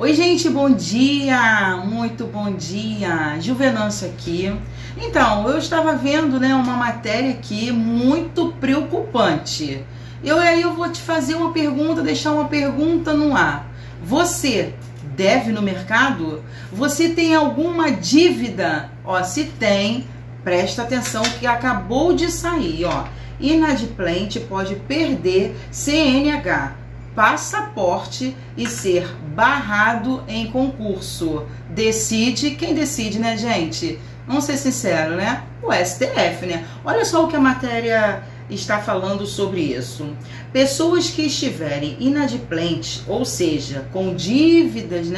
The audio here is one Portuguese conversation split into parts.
Oi gente, bom dia, muito bom dia, Juvenâncio aqui. Então, eu estava vendo uma matéria aqui muito preocupante. Eu vou te fazer uma pergunta, deixar uma pergunta no ar. Você deve no mercado? Você tem alguma dívida? Se tem, presta atenção que acabou de sair, Inadimplente pode perder CNH, passaporte e ser barrado em concurso. Decide, quem decide, né, gente? Vamos ser sinceros, né? O STF, né? Olha só o que a matéria está falando sobre isso. Pessoas que estiverem inadimplentes, ou seja, com dívidas,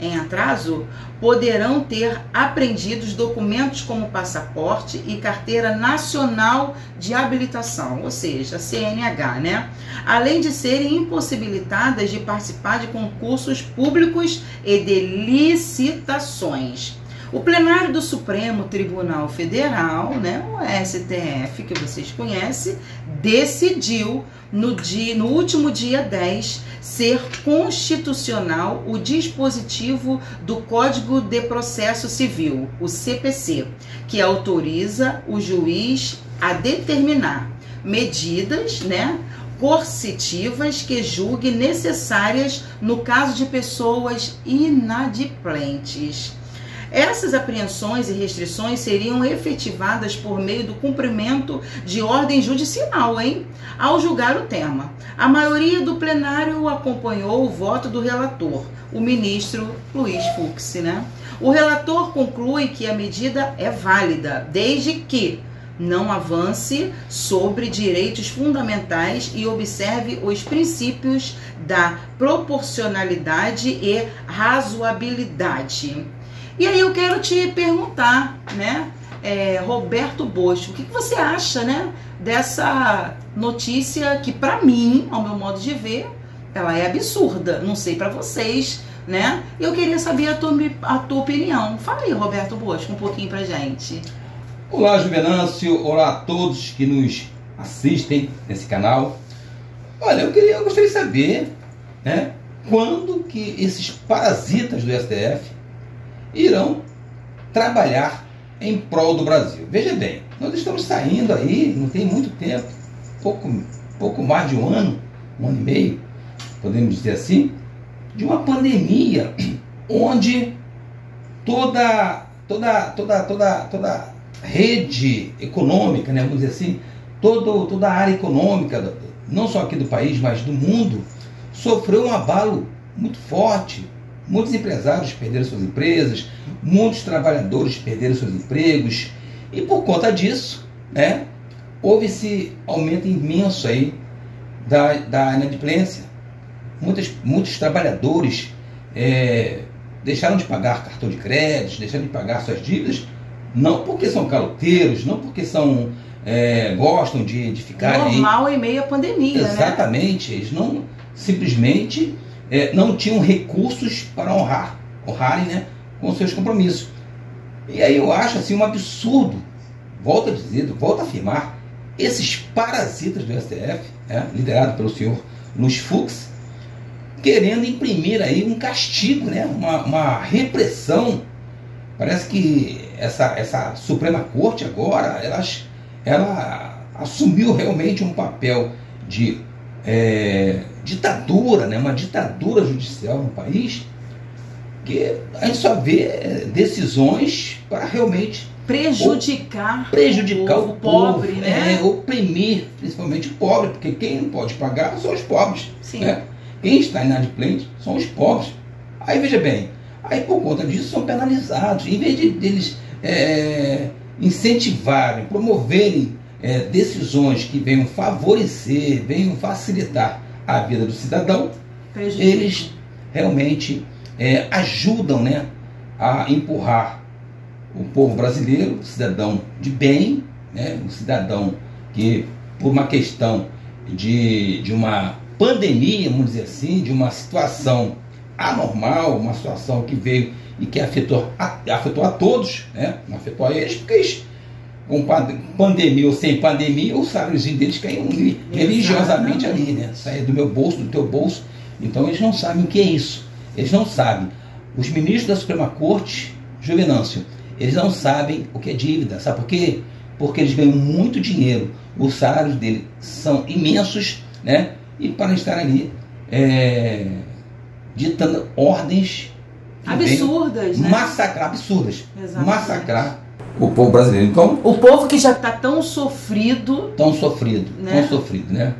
em atraso, poderão ter apreendidos documentos como passaporte e carteira nacional de habilitação, ou seja, CNH, além de serem impossibilitadas de participar de concursos públicos e de licitações. O plenário do Supremo Tribunal Federal, o STF, que vocês conhecem, decidiu no último dia 10 ser constitucional o dispositivo do Código de Processo Civil, o CPC, que autoriza o juiz a determinar medidas, coercitivas que julgue necessárias no caso de pessoas inadimplentes. Essas apreensões e restrições seriam efetivadas por meio do cumprimento de ordem judicial, ao julgar o tema. A maioria do plenário acompanhou o voto do relator, o ministro Luiz Fux, O relator conclui que a medida é válida, desde que não avance sobre direitos fundamentais e observe os princípios da proporcionalidade e razoabilidade. E aí eu quero te perguntar, Roberto Bosco, o que você acha, dessa notícia que, para mim, ao meu modo de ver, ela é absurda. Não sei para vocês, Eu queria saber a tua opinião. Fala aí, Roberto Bosco, um pouquinho pra gente. Olá, Juvenâncio. Olá a todos que nos assistem nesse canal. Olha, eu gostaria de saber, quando que esses parasitas do STF irão trabalhar em prol do Brasil. Veja bem, nós estamos saindo aí, não tem muito tempo, pouco mais de um ano e meio, podemos dizer assim, de uma pandemia onde toda rede econômica, vamos dizer assim, toda a área econômica, não só aqui do país, mas do mundo, sofreu um abalo muito forte. Muitos empresários perderam suas empresas, muitos trabalhadores perderam seus empregos, e por conta disso, houve esse aumento imenso aí da inadimplência. Muitos trabalhadores deixaram de pagar cartão de crédito, deixaram de pagar suas dívidas, não porque são caloteiros, não porque gostam de ficar normal em meio à pandemia, Exatamente, eles não simplesmente não tinham recursos para honrarem com seus compromissos. E aí eu acho um absurdo, volto a dizer, volto a afirmar, esses parasitas do STF, liderado pelo senhor Luiz Fux, querendo imprimir aí um castigo, uma repressão. Parece que essa Suprema Corte agora, ela assumiu realmente um papel de ditadura, uma ditadura judicial no país, que a gente só vê decisões para realmente prejudicar o pobre, oprimir principalmente o pobre, porque quem não pode pagar são os pobres. Sim. Quem está inadimplente são os pobres. Aí veja bem, aí por conta disso são penalizados, em vez deles incentivarem, promoverem decisões que venham favorecer, venham facilitar a vida do cidadão, eles realmente ajudam a empurrar o povo brasileiro, o cidadão de bem, um cidadão que, por uma questão de uma pandemia, vamos dizer assim, de uma situação anormal, uma situação que veio e que afetou a todos, não afetou a eles, porque eles, com pandemia ou sem pandemia, o saláriozinho deles caiu religiosamente ali, saia do meu bolso, do teu bolso. Então eles não sabem o que é isso. eles não sabem. Os ministros da Suprema Corte, Juvenâncio, eles não sabem o que é dívida. Sabe por quê? Porque eles ganham muito dinheiro. Os salários deles são imensos, né? E para estar ali ditando ordens absurdas, né? Massacrar, absurdas. Exatamente. Massacrar o povo brasileiro. Então, o povo que já está tão sofrido. Né?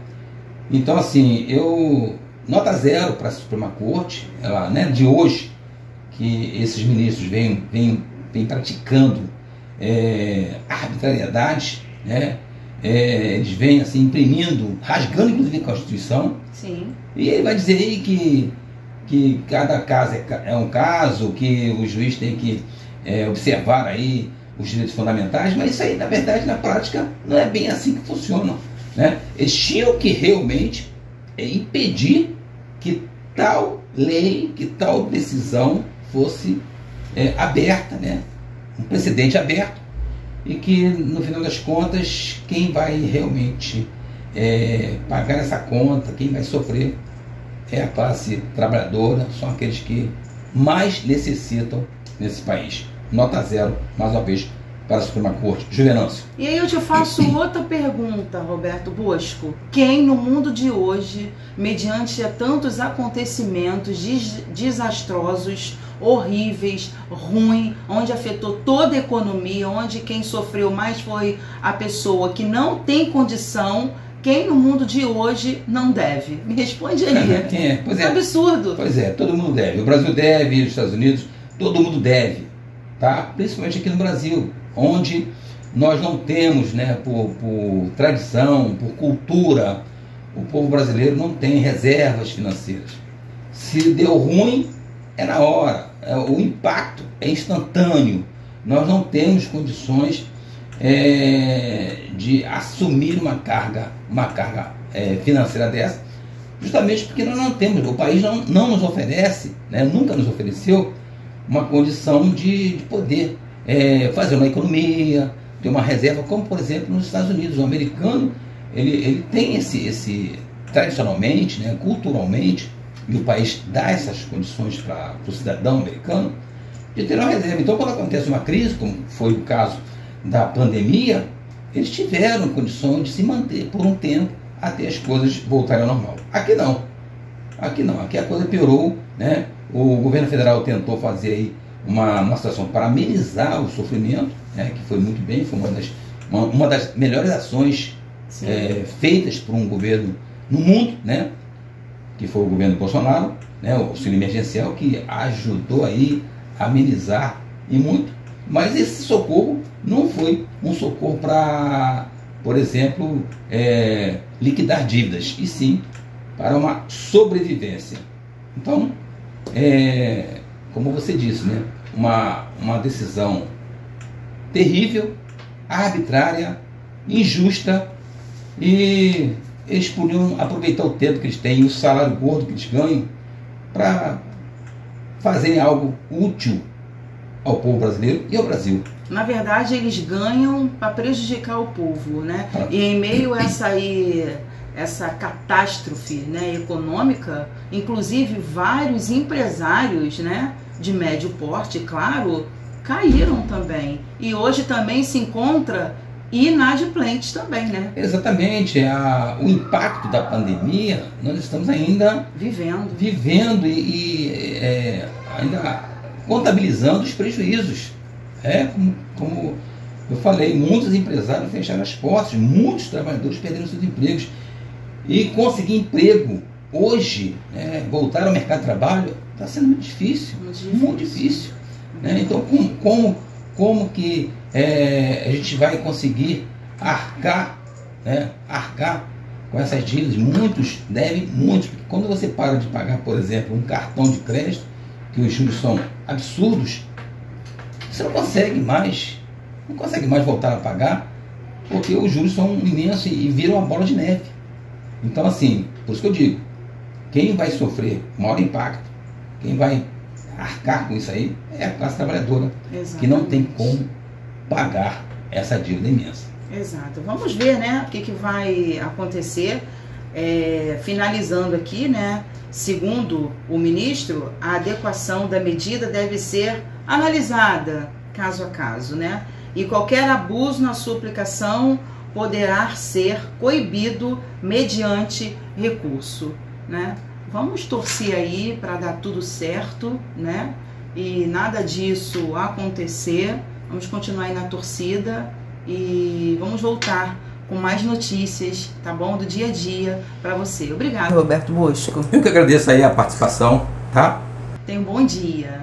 Então, assim, nota 0 para a Suprema Corte, ela, né, de hoje, que esses ministros vêm praticando arbitrariedades, né? Eles vêm assim, imprimindo, rasgando inclusive a Constituição. Sim. E ele vai dizer aí que cada caso é um caso, que o juiz tem que observar aí os direitos fundamentais, mas isso aí, na verdade, na prática, não é bem assim que funciona, né? Eles tinham que realmente impedir que tal lei, que tal decisão fosse aberta, né? Um precedente aberto, e que, no final das contas, quem vai realmente pagar essa conta, quem vai sofrer é a classe trabalhadora, são aqueles que mais necessitam nesse país. Nota 0, mais uma vez, para a Suprema Corte. Juvenâncio. E aí eu te faço outra pergunta, Roberto Bosco. Quem no mundo de hoje, mediante tantos acontecimentos desastrosos, horríveis, ruins, onde afetou toda a economia, onde quem sofreu mais foi a pessoa que não tem condição, quem no mundo de hoje não deve? Me responde aí. Pois é. Absurdo. Pois é, todo mundo deve. O Brasil deve, os Estados Unidos, todo mundo deve. Tá? Principalmente aqui no Brasil, onde nós não temos, né, por tradição, por cultura, o povo brasileiro não tem reservas financeiras. Se deu ruim, é na hora. O impacto é instantâneo. Nós não temos condições de assumir uma carga financeira dessa, justamente porque nós não temos, o país não nos oferece, né, nunca nos ofereceu uma condição de poder fazer uma economia, ter uma reserva, como por exemplo nos Estados Unidos. O americano ele tem esse tradicionalmente, né, culturalmente, e o país dá essas condições para o cidadão americano de ter uma reserva. Então, quando acontece uma crise, como foi o caso da pandemia, eles tiveram condições de se manter por um tempo até as coisas voltarem ao normal. Aqui não. Aqui a coisa piorou, né? O governo federal tentou fazer aí uma situação para amenizar o sofrimento, né? Que foi muito bem, foi uma das melhores ações feitas por um governo no mundo, né? Que foi o governo Bolsonaro, né? O auxílio emergencial, que ajudou aí a amenizar e muito. Mas esse socorro não foi um socorro para, por exemplo, liquidar dívidas, e sim para uma sobrevivência. Então, como você disse, né, uma decisão terrível, arbitrária, injusta, e eles podiam aproveitar o tempo que eles têm, o salário gordo que eles ganham, para fazerem algo útil ao povo brasileiro e ao Brasil. Na verdade, eles ganham para prejudicar o povo, né? E em meio a essa catástrofe, né, econômica, inclusive vários empresários, né, de médio porte, claro, caíram também. E hoje também se encontra inadimplentes também, né? Exatamente. O impacto da pandemia, nós estamos ainda vivendo e ainda contabilizando os prejuízos. Como eu falei, muitos empresários fecharam as portas, muitos trabalhadores perderam seus empregos. E conseguir emprego hoje, voltar ao mercado de trabalho, está sendo muito difícil. Muito difícil. Né? Então, como que a gente vai conseguir arcar com essas dívidas? Muitos devem, porque quando você para de pagar, por exemplo, um cartão de crédito, que os juros são absurdos, você não consegue mais voltar a pagar, porque os juros são imensos e viram uma bola de neve. Então, assim, por isso que eu digo, quem vai sofrer maior impacto, quem vai arcar com isso aí, é a classe trabalhadora. Exatamente. Que não tem como pagar essa dívida imensa. Exato. Vamos ver, né, o que vai acontecer Finalizando aqui, né? Segundo o ministro, a adequação da medida deve ser analisada caso a caso, né? E qualquer abuso na sua aplicação poderá ser coibido mediante recurso, né? Vamos torcer aí para dar tudo certo, né? E nada disso acontecer. Vamos continuar aí na torcida e vamos voltar com mais notícias, tá bom? Do dia a dia para você. Obrigada, Roberto Bosco. Eu que agradeço aí a participação, tá? Tenha um bom dia.